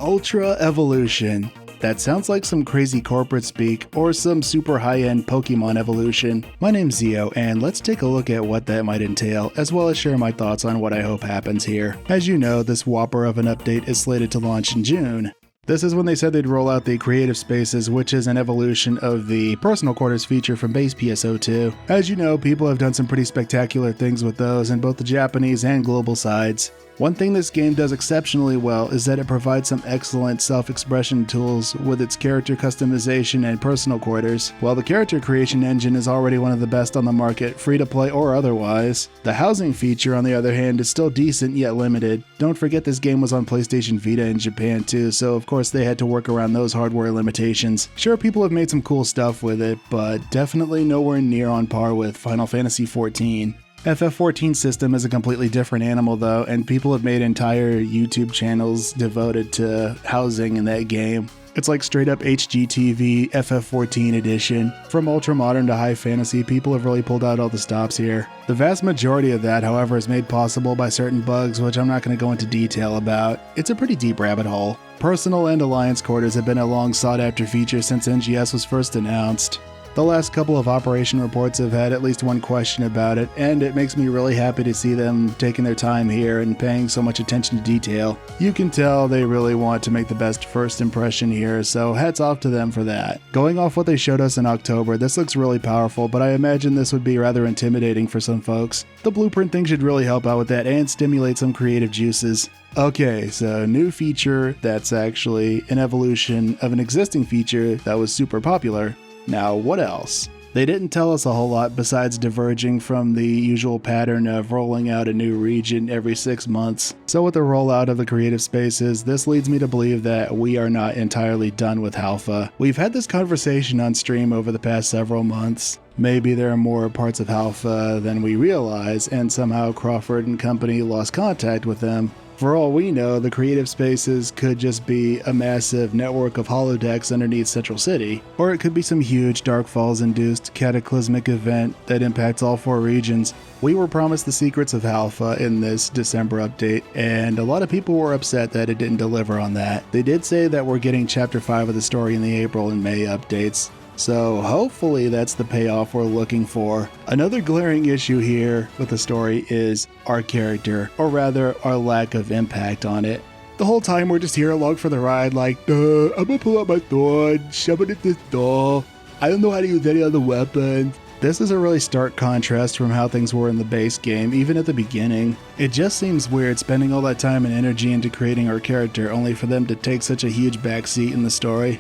Ultra Evolution. That sounds like some crazy corporate speak or some super high-end Pokemon evolution. My name's Zeo, and let's take a look at what that might entail, as well as share my thoughts on what I hope happens here. As you know, this whopper of an update is slated to launch in June. This is when they said they'd roll out the Creative Spaces, which is an evolution of the Personal Quarters feature from base PSO2. As you know, people have done some pretty spectacular things with those in both the Japanese and global sides. One thing this game does exceptionally well is that it provides some excellent self-expression tools with its character customization and personal quarters. While the character creation engine is already one of the best on the market, free-to-play or otherwise, the housing feature on the other hand is still decent yet limited. Don't forget this game was on PlayStation Vita in Japan too, so of course they had to work around those hardware limitations. Sure, people have made some cool stuff with it, but definitely nowhere near on par with Final Fantasy XIV. FF14 system is a completely different animal though, and people have made entire YouTube channels devoted to housing in that game. It's like straight up HGTV FF14 edition. From ultra modern to high fantasy, people have really pulled out all the stops here. The vast majority of that, however, is made possible by certain bugs, which I'm not going to go into detail about. It's a pretty deep rabbit hole. Personal and Alliance quarters have been a long sought after feature since NGS was first announced. The last couple of operation reports have had at least one question about it, and it makes me really happy to see them taking their time here and paying so much attention to detail. You can tell they really want to make the best first impression here, so hats off to them for that. Going off what they showed us in October, this looks really powerful, but I imagine this would be rather intimidating for some folks. The blueprint thing should really help out with that and stimulate some creative juices. Okay, so new feature that's actually an evolution of an existing feature that was super popular. Now, what else? They didn't tell us a whole lot besides diverging from the usual pattern of rolling out a new region every 6 months. So with the rollout of the Creative Spaces, this leads me to believe that we are not entirely done with Halpha. We've had this conversation on stream over the past several months. Maybe there are more parts of Halpha than we realize, and somehow Crawford and company lost contact with them. For all we know, the Creative Spaces could just be a massive network of holodecks underneath Central City, or it could be some huge Dark Falls-induced cataclysmic event that impacts all 4 regions. We were promised the secrets of Halpha in this December update, and a lot of people were upset that it didn't deliver on that. They did say that we're getting Chapter 5 of the story in the April and May updates, so hopefully that's the payoff we're looking for. Another glaring issue here with the story is our character, or rather our lack of impact on it. The whole time we're just here along for the ride like, I'm gonna pull out my sword, shove it at this door, I don't know how to use any other weapons. This is a really stark contrast from how things were in the base game, even at the beginning. It just seems weird spending all that time and energy into creating our character only for them to take such a huge backseat in the story.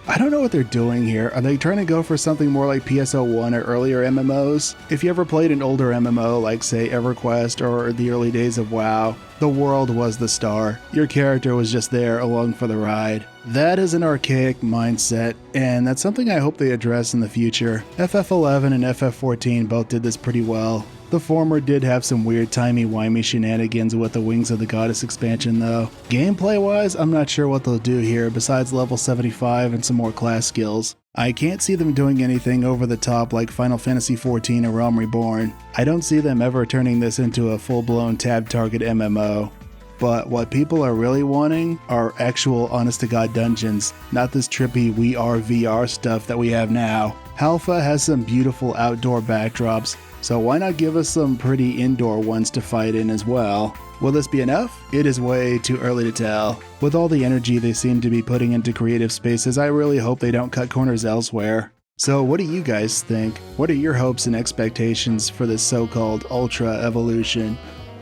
I don't know what they're doing here. Are they trying to go for something more like PSO1 or earlier MMOs? If you ever played an older MMO like say EverQuest or the early days of WoW, the world was the star. Your character was just there along for the ride. That is an archaic mindset, and that's something I hope they address in the future. FF11 and FF14 both did this pretty well. The former did have some weird timey-wimey shenanigans with the Wings of the Goddess expansion though. Gameplay-wise, I'm not sure what they'll do here besides level 75 and some more class skills. I can't see them doing anything over the top like Final Fantasy XIV or Realm Reborn. I don't see them ever turning this into a full-blown tab target MMO. But what people are really wanting are actual honest-to-God dungeons, not this trippy We Are VR stuff that we have now. Halpha has some beautiful outdoor backdrops, so why not give us some pretty indoor ones to fight in as well? Will this be enough? It is way too early to tell. With all the energy they seem to be putting into Creative Spaces, I really hope they don't cut corners elsewhere. So what do you guys think? What are your hopes and expectations for this so-called Ultra Evolution?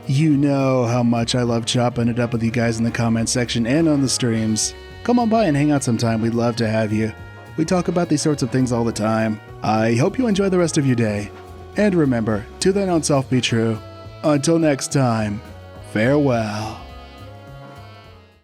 You know how much I love chopping it up with you guys in the comment section and on the streams. Come on by and hang out sometime, we'd love to have you. We talk about these sorts of things all the time. I hope you enjoy the rest of your day. And remember, to thine own self be true. Until next time, farewell.